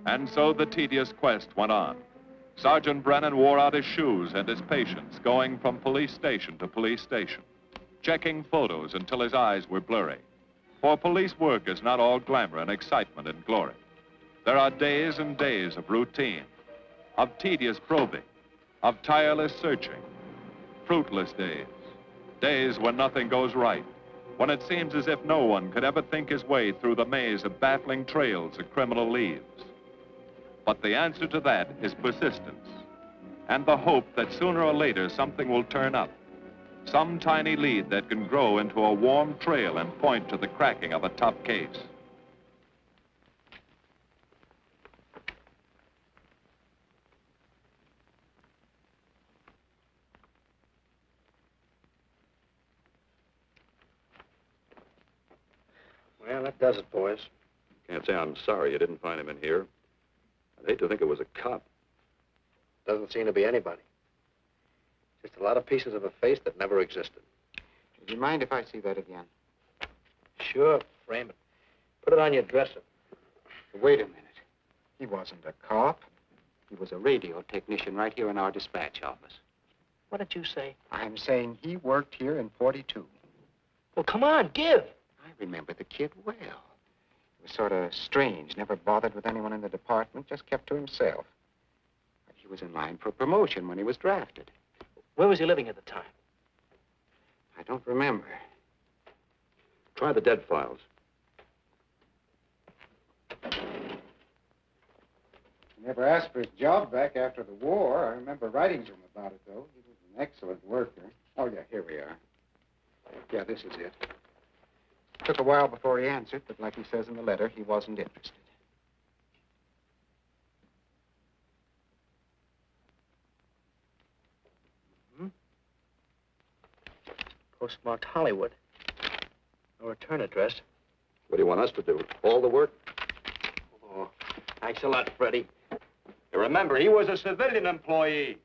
And so the tedious quest went on. Sergeant Brennan wore out his shoes and his patience, going from police station to police station, checking photos until his eyes were blurry. For police work is not all glamour and excitement and glory. There are days and days of routine, of tedious probing, of tireless searching, fruitless days, days when nothing goes right, when it seems as if no one could ever think his way through the maze of baffling trails a criminal leaves. But the answer to that is persistence, and the hope that sooner or later something will turn up, some tiny lead that can grow into a warm trail and point to the cracking of a tough case. Well, that does it, boys. Can't say I'm sorry you didn't find him in here. I'd hate to think it was a cop. Doesn't seem to be anybody. Just a lot of pieces of a face that never existed. Do you mind if I see that again? Sure, frame it. Put it on your dresser. Wait a minute. He wasn't a cop. He was a radio technician right here in our dispatch office. What did you say? I'm saying he worked here in 42. Well, come on, give. I remember the kid well. He was sort of strange, never bothered with anyone in the department, just kept to himself. He was in line for promotion when he was drafted. Where was he living at the time? I don't remember. Try the dead files. He never asked for his job back after the war. I remember writing to him about it, though. He was an excellent worker. Oh, yeah, here we are. Yeah, this is it. Took a while before he answered, but like he says in the letter, he wasn't interested. Postmarked Hollywood. No return address. What do you want us to do? All the work? Oh, thanks a lot, Freddie. Remember, he was a civilian employee.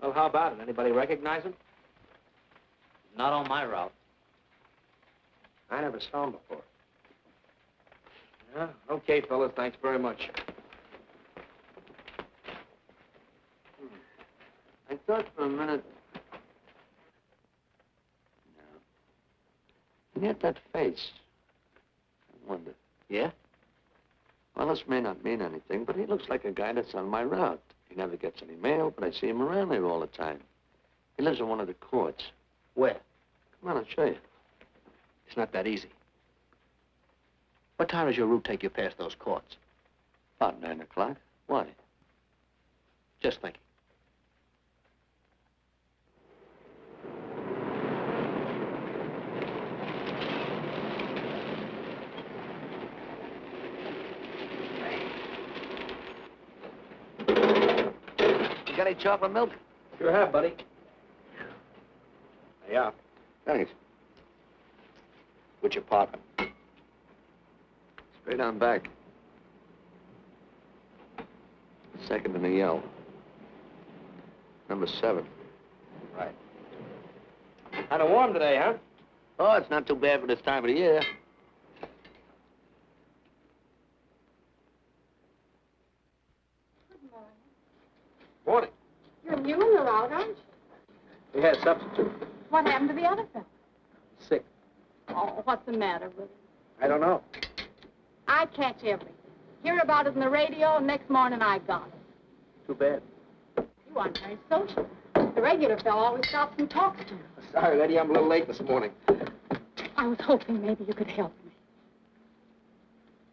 Well, how about it? Anybody recognize him? Not on my route. I never saw him before. Yeah, okay, fellas. Thanks very much. I thought for a minute... No. He had that face. I wonder. Yeah? Well, this may not mean anything, but he looks like a guy that's on my route. He never gets any mail, but I see him around there all the time. He lives in one of the courts. Where? Come on, I'll show you. It's not that easy. What time does your route take you past those courts? About 9 o'clock. Why? Just thinking. You got any chocolate milk? Sure have, buddy. Yeah. Thanks. Which apartment? Straight on back. Second in the yell. Number 7. Right. Kind of warm today, huh? Oh, it's not too bad for this time of the year. Morning. You're new and you're out, aren't you? We had a substitute. What happened to the other fellow? Sick. Oh, what's the matter with him? I don't know. I catch everything. Hear about it in the radio, and next morning I got it. Too bad. You aren't very social. The regular fellow always stops and talks to you. Sorry, lady, I'm a little late this morning. I was hoping maybe you could help me.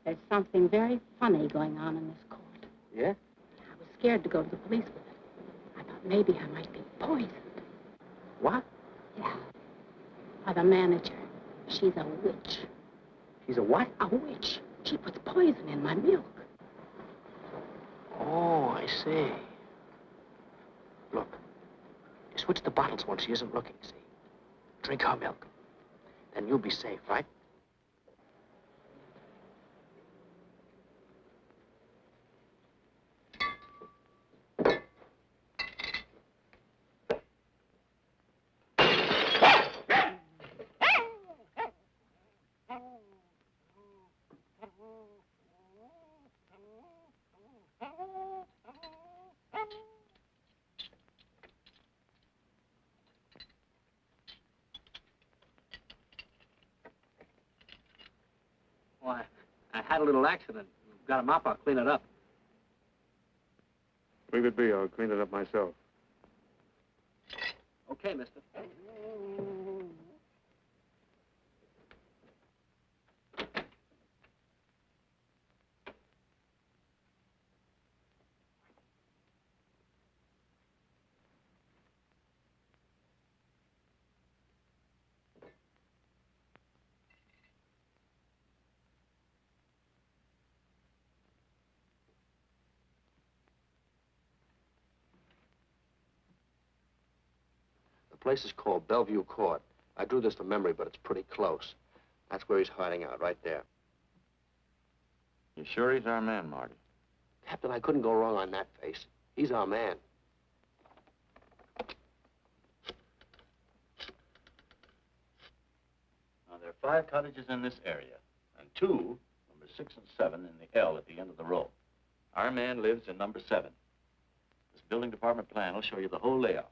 There's something very funny going on in this court. Yeah? I was scared to go to the police with it. I thought maybe I might be poisoned. What? Yeah. By the manager. She's a witch. She's a what? A witch. She puts poison in my milk. Oh, I see. Look, you switch the bottles when she isn't looking, see? Drink her milk. Then you'll be safe, right? Well, I had a little accident. Got a mop, I'll clean it up. Leave it be. I'll clean it up myself. Okay, mister. The place is called Bellevue Court. I drew this from memory, but it's pretty close. That's where he's hiding out, right there. You sure he's our man, Marty? Captain, I couldn't go wrong on that face. He's our man. Oh, they're 5 cottages in this area, and 2, number 6 and 7, in the L at the end of the row. Our man lives in number 7. This building department plan will show you the whole layout.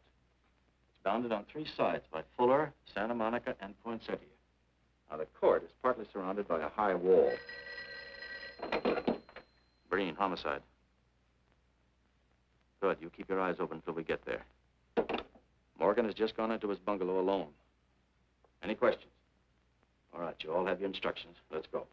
It's bounded on 3 sides by Fuller, Santa Monica, and Poinsettia. Now, the court is partly surrounded by a high wall. Breen, homicide. Good. You keep your eyes open until we get there. Morgan has just gone into his bungalow alone. Any questions? All right, you all have your instructions. Let's go.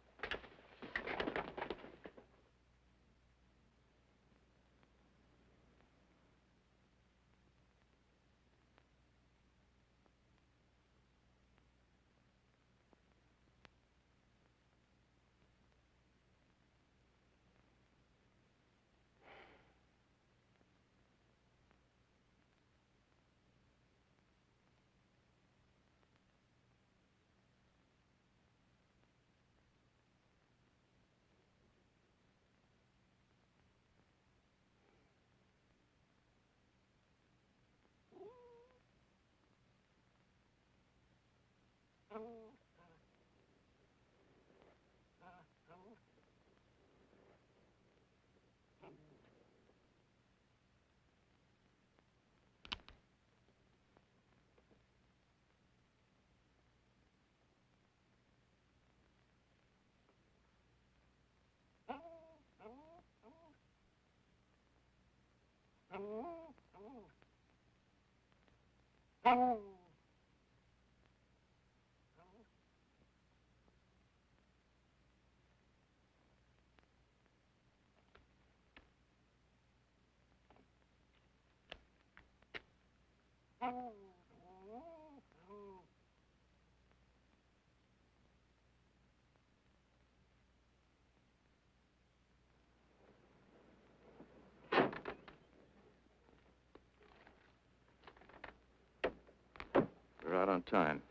We're out on time.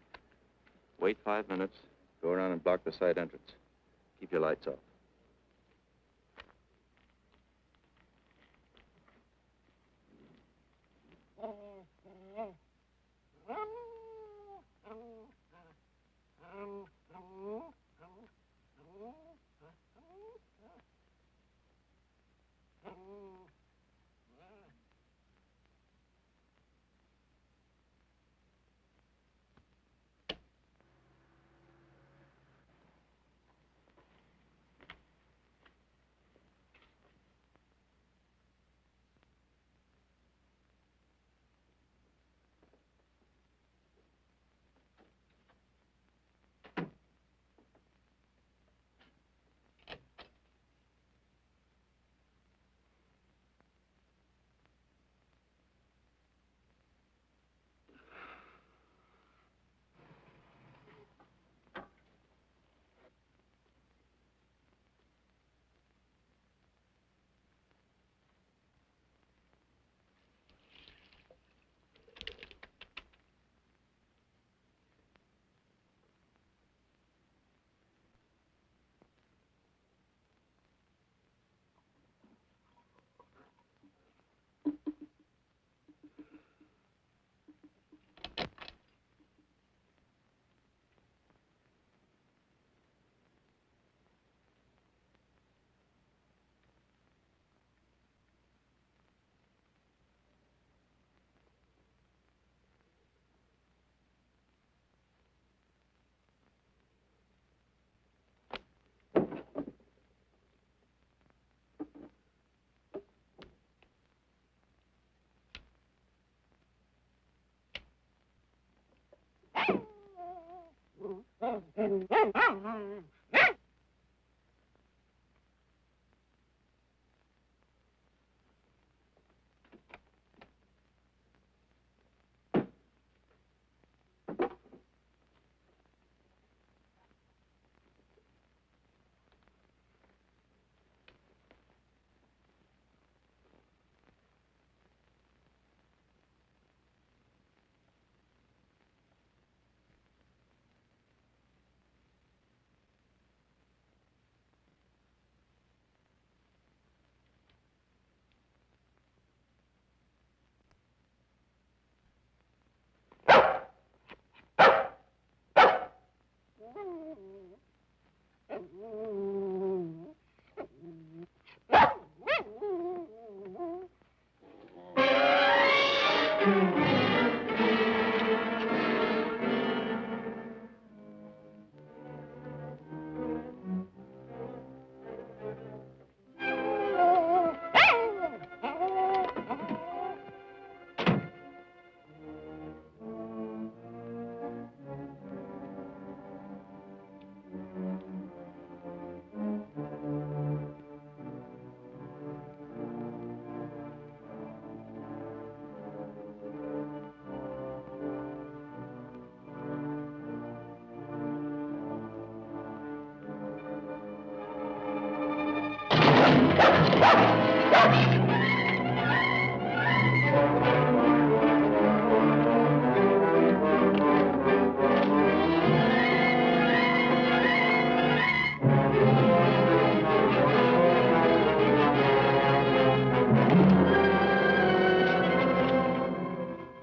Wait 5 minutes. Go around and block the side entrance. Keep your lights off.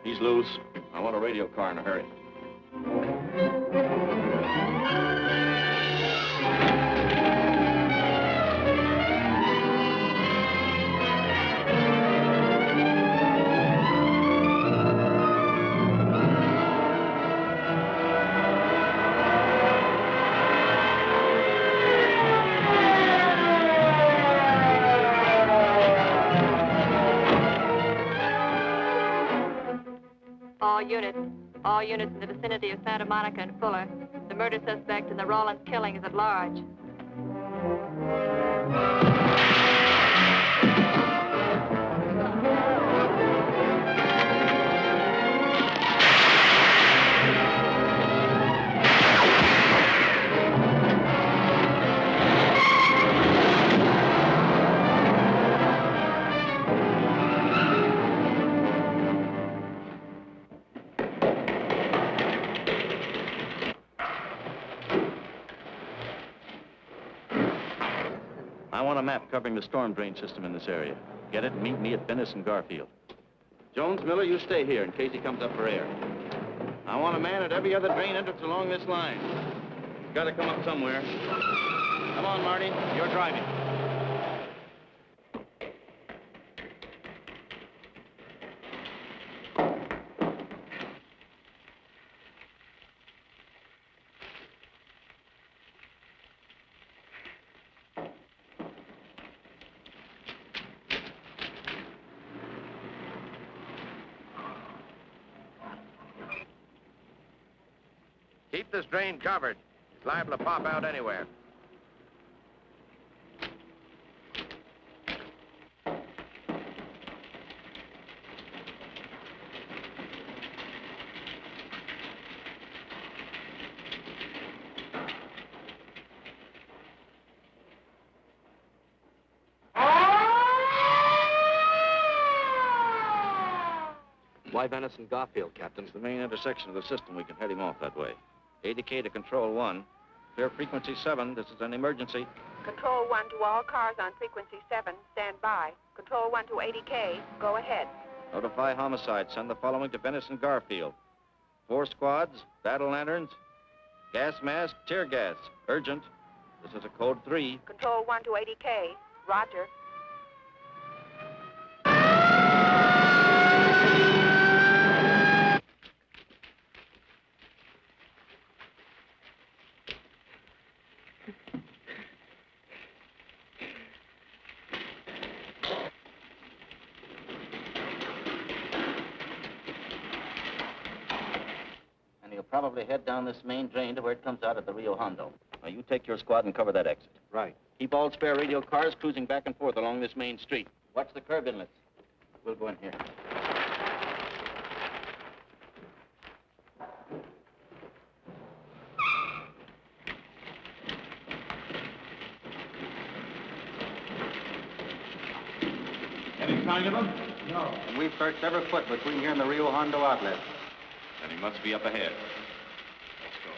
He's loose. I want a radio car in a hurry. All units in the vicinity of Santa Monica and Fuller. The murder suspect in the Rollins killing is at large. I want a map covering the storm drain system in this area. Get it and meet me at Venice and Garfield. Jones, Miller, you stay here in case he comes up for air. I want a man at every other drain entrance along this line. He's got to come up somewhere. Come on, Marty. You're driving. Keep this drain covered. It's liable to pop out anywhere. Why Venice and Garfield, Captain? It's the main intersection of the system. We can head him off that way. ADK to Control 1. Clear frequency 7. This is an emergency. Control 1 to all cars on frequency 7. Stand by. Control 1 to ADK. Go ahead. Notify homicide. Send the following to Venice and Garfield. 4 squads, battle lanterns, gas mask, tear gas. Urgent. This is a code 3. Control 1 to ADK. Roger. Probably head down this main drain to where it comes out at the Rio Hondo. Now, you take your squad and cover that exit. Right. Keep all spare radio cars cruising back and forth along this main street. Watch the curb inlets. We'll go in here. Any sign of him? No. And we've searched every foot between here and the Rio Hondo outlet. Then he must be up ahead. Let's go.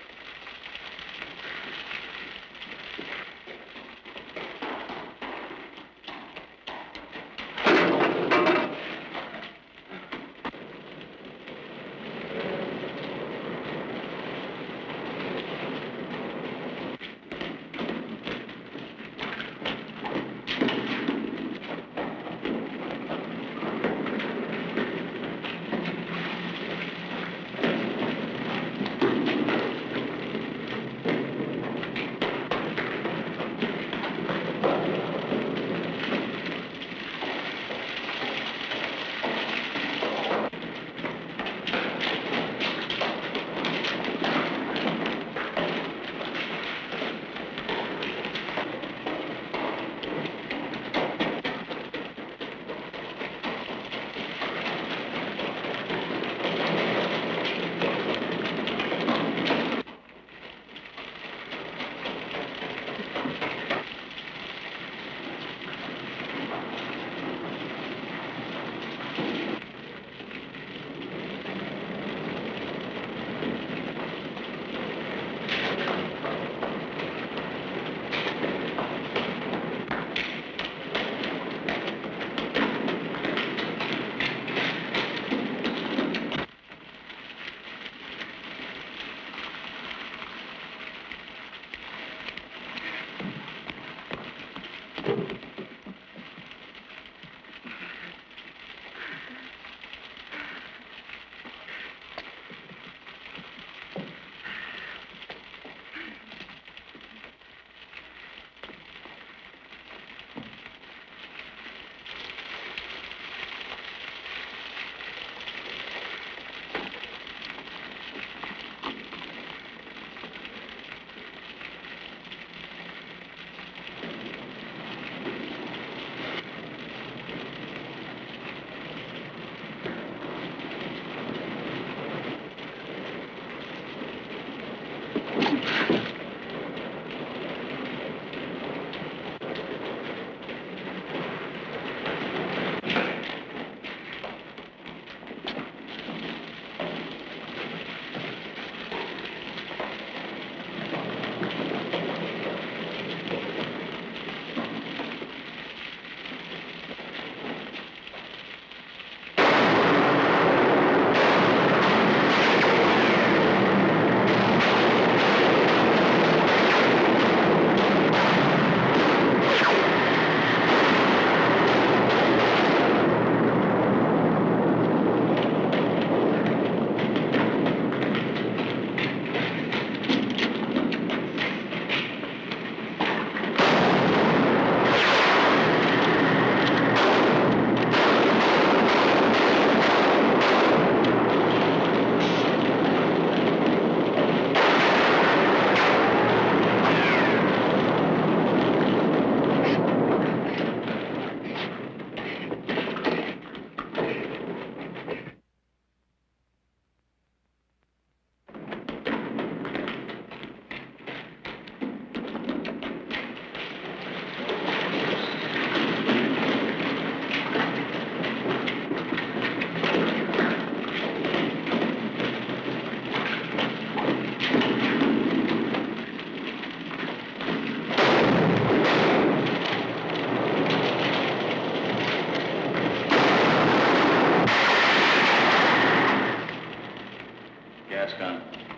Gas gun.